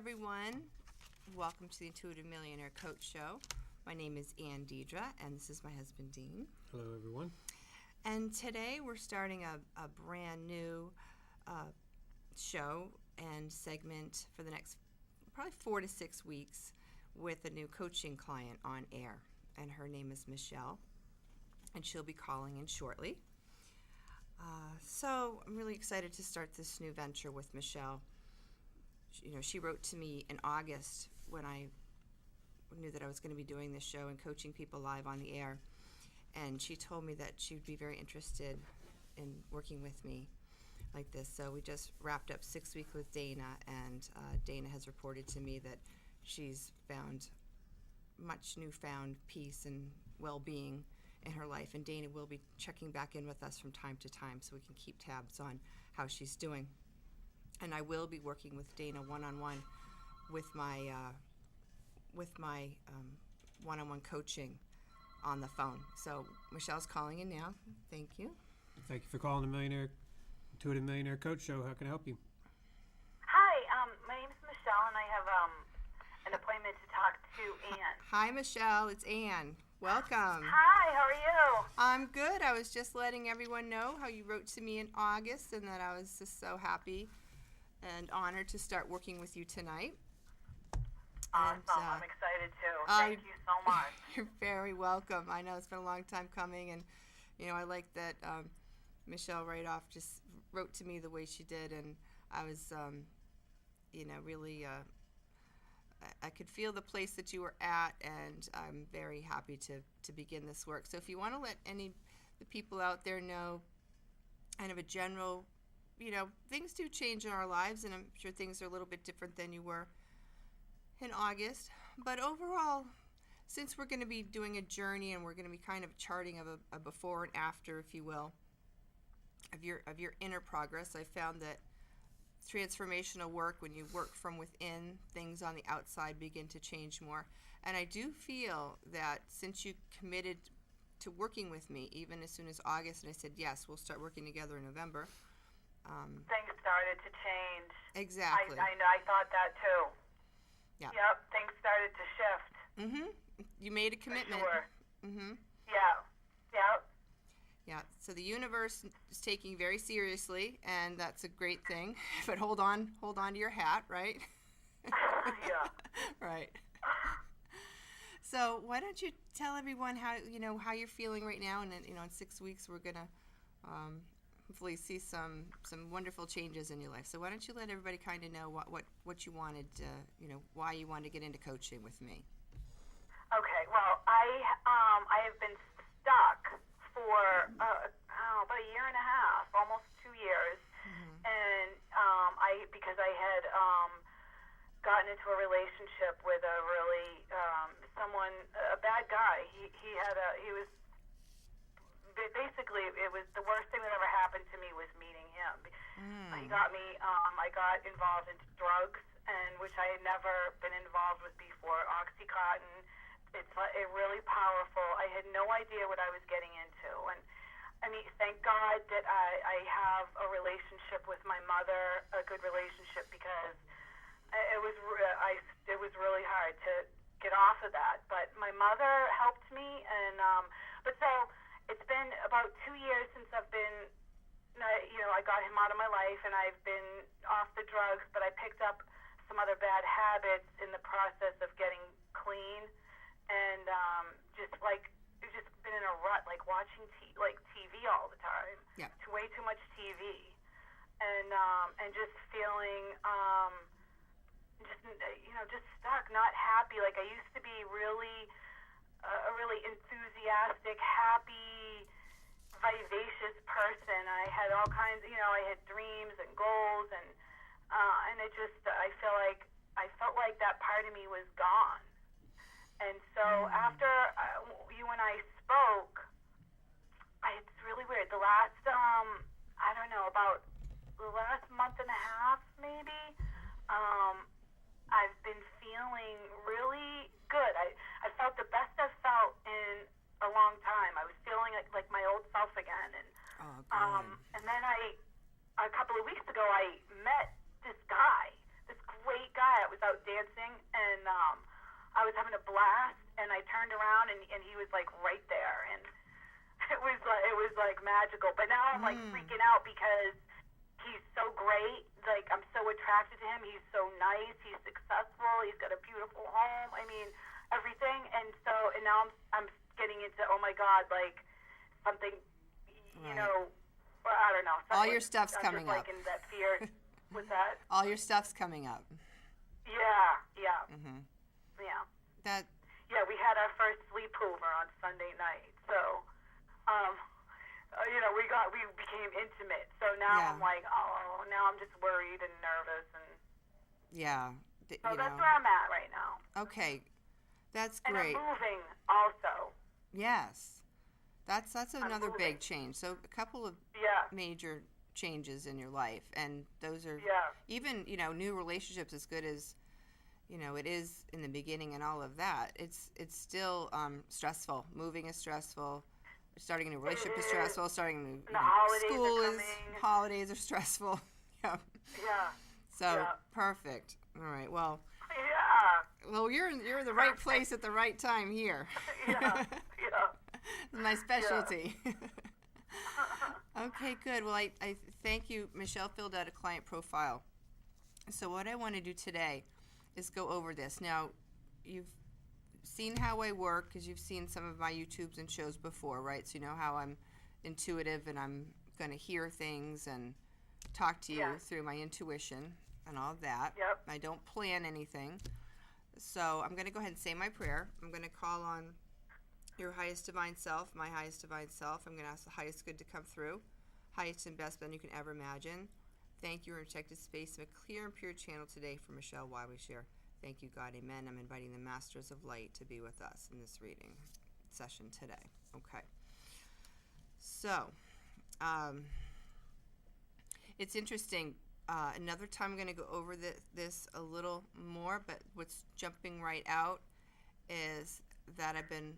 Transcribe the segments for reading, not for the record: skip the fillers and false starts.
everyone. Welcome to the Intuitive Millionaire Coach Show. My name is Ann Deidre, and this is my husband, Dean. Hello, everyone. And today we're starting a brand new show and segment for the next probably 4 to 6 weeks with a new coaching client on air. And her name is Michelle, and she'll be calling in shortly. So I'm really excited to start this new venture with Michelle. She wrote to me in August when I knew that I was going to be doing this show and coaching people live on the air. And she told me that she would be very interested in working with me like this. So we just wrapped up 6 weeks with Dana, and Dana has reported to me that she's found much newfound peace and well-being in her life. And Dana will be checking back in with us from time to time so we can keep tabs on how she's doing. And I will be working with Dana one-on-one with my one-on-one coaching on the phone. So Michelle's calling in now. Thank you. Thank you for calling the Intuitive Millionaire Coach Show. How can I help you? Hi, my name is Michelle, and I have an appointment to talk to Ann. Hi, Michelle. It's Ann. Welcome. Hi, how are you? I'm good. I was just letting everyone know how you wrote to me in August and that I was just so happy and honored to start working with you tonight. Awesome. I'm excited too. Thank you so much. You're very welcome. I know it's been a long time coming, and I like that Michelle right off just wrote to me the way she did, and I was really I could feel the place that you were at, and I'm very happy to begin this work. So if you want to let the people out there know kind of a general, things do change in our lives, and I'm sure things are a little bit different than you were in August. But overall, since we're going to be doing a journey and we're going to be kind of charting of a before and after, if you will, of your inner progress, I found that transformational work, when you work from within, things on the outside begin to change more. And I do feel that since you committed to working with me, even as soon as August, and I said, yes, we'll start working together in November. Things started to change. Exactly. I thought that too. Yeah. Yep, things started to shift. Mm-hmm. You made a commitment. For sure. Mm-hmm. Yeah. Yep. Yeah, so the universe is taking very seriously, and that's a great thing. But hold on to your hat, right? Yeah. Right. So why don't you tell everyone how you're feeling right now, and then, in 6 weeks we're gonna hopefully see some wonderful changes in your life. So why don't you let everybody kind of know what you wanted, why you wanted to get into coaching with me? Okay. Well, I have been stuck for about a year and a half, almost 2 years, and because I had gotten into a relationship with a really a bad guy. He was basically, it was the worst thing that ever happened to me was meeting him. He got me. I got involved in drugs, and which I had never been involved with before. Oxycontin. It's really powerful. I had no idea what I was getting into, and I mean, thank God that I have a relationship with my mother, a good relationship, because it was really hard to get off of that. But my mother helped me, and but so it's been about 2 years since I've been, I got him out of my life, and I've been off the drugs, but I picked up some other bad habits in the process of getting clean. And just been in a rut, like watching TV all the time. Yeah. Way too much TV, and just feeling just stuck, not happy. Like I used to be really a really enthusiastic, happy, vivacious person. I had all kinds. I had dreams and goals, and I felt like that part of me was gone. And so after you and I spoke, it's really weird. The last, about the last month and a half, maybe, I've been feeling really good. I felt the best I've felt in a long time. I was feeling like my old self again. And and then a couple of weeks ago, I met this guy, this great guy. I was out blast, and I turned around, and he was like right there, and it was like magical. But now I'm like freaking out because he's so great. Like, I'm so attracted to him. He's so nice. He's successful. He's got a beautiful home. I mean, everything. And now I'm getting into, oh my God, like something, you know, I don't know. All your stuff's coming up. Like in that fear with that. All your stuff's coming up. Yeah. Mm-hmm. Yeah. We had our first sleepover on Sunday night. So, you know, we became intimate. So now I'm like, now I'm just worried and nervous, and so that's where I'm at right now. Okay, that's And great. I'm moving also. Yes, that's another big change. So a couple of major changes in your life, and those are even, you know, new relationships, as good as, you know, it is in the beginning and all of that. It's still stressful. Moving is stressful. Starting a new relationship is stressful. Starting a new school holidays are stressful. Yeah. So perfect. All right. Well. Yeah. Well, you're in the right place at the right time here. Yeah. My specialty. Okay, good. Well, I thank you. Michelle filled out a client profile. So what I want to do today is go over this. Now, you've seen how I work because you've seen some of my YouTubes and shows before, right? So you know how I'm intuitive and I'm going to hear things and talk to you through my intuition and all of that. Yep. I don't plan anything. So I'm going to go ahead and say my prayer. I'm going to call on your highest divine self, my highest divine self. I'm going to ask the highest good to come through, highest and best than you can ever imagine. Thank you, protected space of a clear and pure channel today for Michelle while we share. Thank you, God. Amen. I'm inviting the Masters of Light to be with us in this reading session today. Okay. So, it's interesting. Another time I'm going to go over this a little more, but what's jumping right out is that I've been,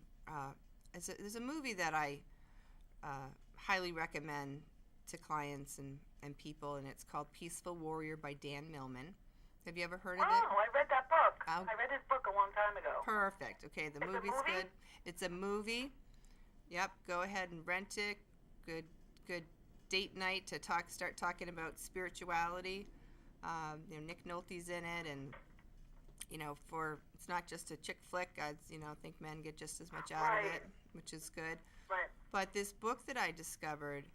there's a movie that I highly recommend to clients and people, and it's called Peaceful Warrior by Dan Millman. Have you ever heard of it? Oh, I read that book. I read his book a long time ago. Perfect. Okay, the movie's good. It's a movie. Yep, go ahead and rent it. Good date night to start talking about spirituality. You know, Nick Nolte's in it, and you know, it's not just a chick flick. I think men get just as much out of it, which is good. Right. But this book that I discovered,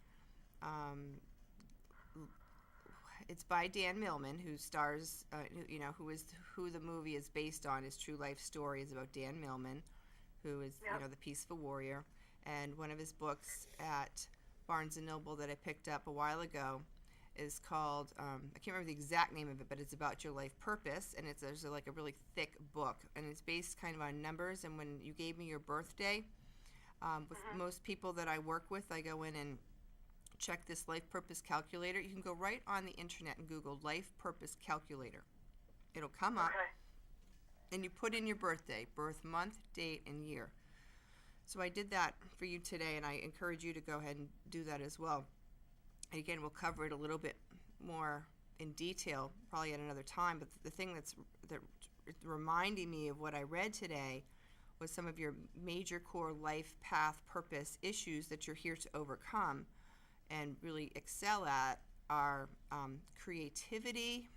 it's by Dan Millman, who stars, who the movie is based on. His true life story is about Dan Millman, who is, the Peaceful Warrior. And one of his books at Barnes & Noble that I picked up a while ago is called, I can't remember the exact name of it, but it's about your life purpose. And there's like a really thick book. And it's based kind of on numbers. And when you gave me your birthday, with most people that I work with, I go in and check this life purpose calculator. You can go right on the internet and Google life purpose calculator. It'll come up, and you put in your birthday, birth month, date, and year. So I did that for you today, and I encourage you to go ahead and do that as well. And again, we'll cover it a little bit more in detail, probably at another time. But the thing that's reminding me of what I read today was some of your major core life path purpose issues that you're here to overcome and really excel at are creativity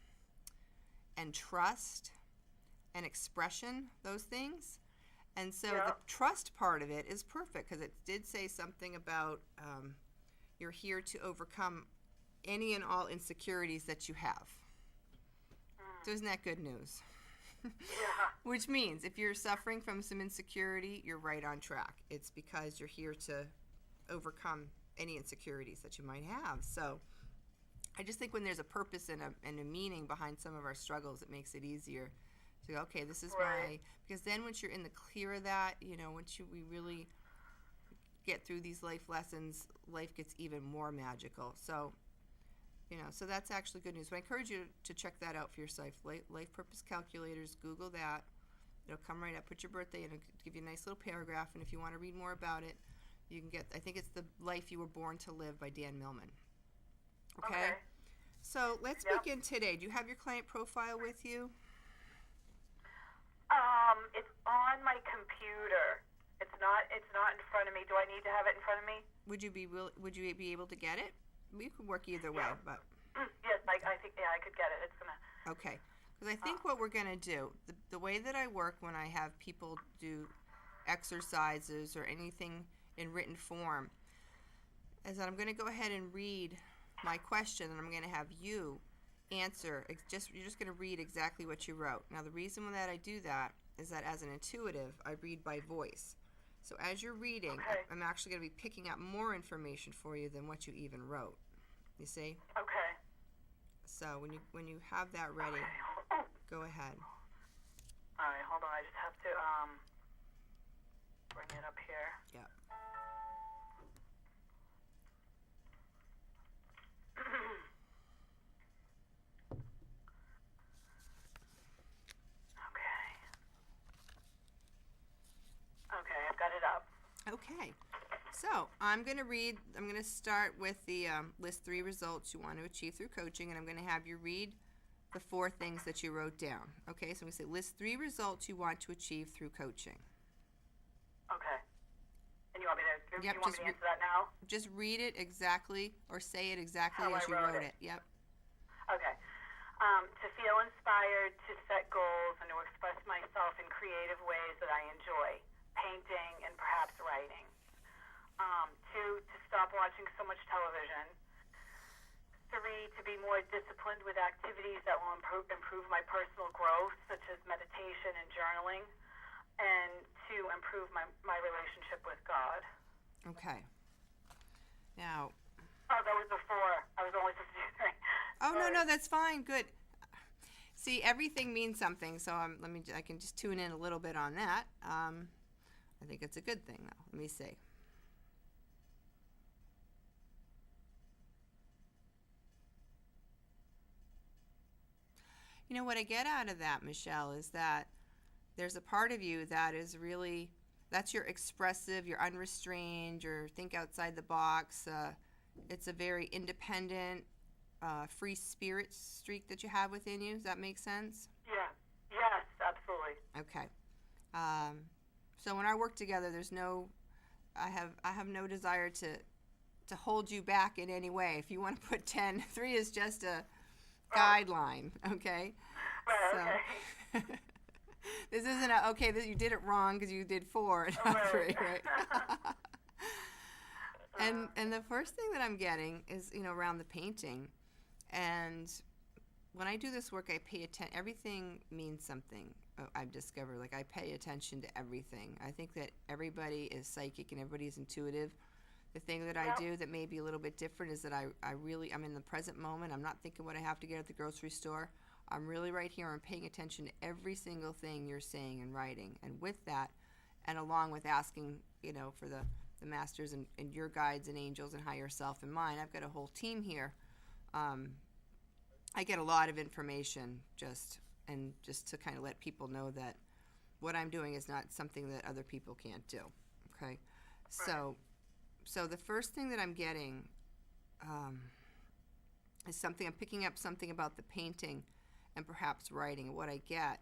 and trust and expression, those things. And so the trust part of it is perfect because it did say something about you're here to overcome any and all insecurities that you have. So isn't that good news? Which means if you're suffering from some insecurity, you're right on track. It's because you're here to overcome any insecurities that you might have. So I just think when there's a purpose and a meaning behind some of our struggles, it makes it easier to go, okay, this is because then once you're in the clear of that, once we really get through these life lessons, life gets even more magical. So, so that's actually good news. But I encourage you to check that out for yourself. Life purpose calculators, Google that. It'll come right up. Put your birthday in, it'll give you a nice little paragraph. And if you want to read more about it, you can I think it's The Life You Were Born to Live by Dan Millman. Okay? So let's begin today. Do you have your client profile with you? on my computer. It's not in front of me. Do I need to have it in front of me? Would you be able to get it? We could work either way, but Yes, I think I could get it. It's gonna. okay. Because I think what we're gonna do, the way that I work when I have people do exercises or anything in written form, is that I'm gonna go ahead and read my question, and I'm gonna have you answer. You're just gonna read exactly what you wrote. Now, the reason that I do that is that as an intuitive, I read by voice. So as you're reading, Okay. I'm actually going to be picking out more information for you than what you even wrote. You see? Okay. So when you have that ready, Okay. go ahead. All right, hold on. I just have to bring it up here. Yeah. Okay, I've got it up. Okay. So I'm going to start with the list 3 results you want to achieve through coaching, and I'm going to have you read the 4 things that you wrote down. Okay, so I'm going to say list 3 results you want to achieve through coaching. Okay. And you want me to? Yep, you want me to answer that now? Just read it exactly, or say it exactly How as I you wrote wrote it. it. Yep. Okay. To feel inspired to set goals and to express myself in creative ways that I enjoy, painting and perhaps writing. 2, to stop watching so much television. 3, to be more disciplined with activities that will improve my personal growth, such as meditation and journaling. And 2, improve my relationship with God. Okay. Now. Oh, that was the 4. I was only supposed to do 3. Oh, Sorry. no, that's fine. Good. See, everything means something, so I can just tune in a little bit on that. I think it's a good thing, though. Let me see. You know, what I get out of that, Michelle, is that there's a part of you that is really, that's your expressive, your unrestrained, your think outside the box. It's a very independent, free spirit streak that you have within you. Does that make sense? Yeah. Yes, absolutely. Okay. So when I work together, I have no desire to hold you back in any way. If you want to put 10, 3 is just a guideline, okay? Right, so, okay. This isn't that you did it wrong because you did 4, not 3, right? And the first thing that I'm getting is, around the painting. And when I do this work, I pay attention. Everything means something. I've discovered, I pay attention to everything. I think that everybody is psychic and everybody is intuitive. The thing that I do that may be a little bit different is that I'm in the present moment. I'm not thinking what I have to get at the grocery store. I'm really right here. I'm paying attention to every single thing you're saying and writing. And with that, and along with asking, for the masters and your guides and angels and higher self and mine, I've got a whole team here. I get a lot of information just to kind of let people know that what I'm doing is not something that other people can't do. Okay, right. So the first thing that I'm getting is I'm picking up something about the painting and perhaps writing. What I get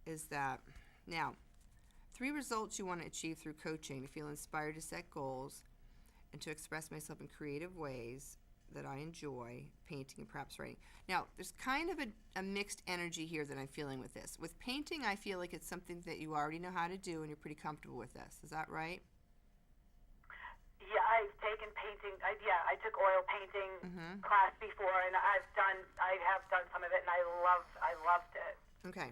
is that, now, 3 results you want to achieve through coaching: to feel inspired to set goals and to express myself in creative ways that I enjoy, painting and perhaps writing. Now, there's kind of a mixed energy here that I'm feeling with this. With painting, I feel like it's something that you already know how to do and you're pretty comfortable with this. Is that right? Yeah, I've taken painting. I took oil painting class before, and I have done some of it, and I loved it. Okay.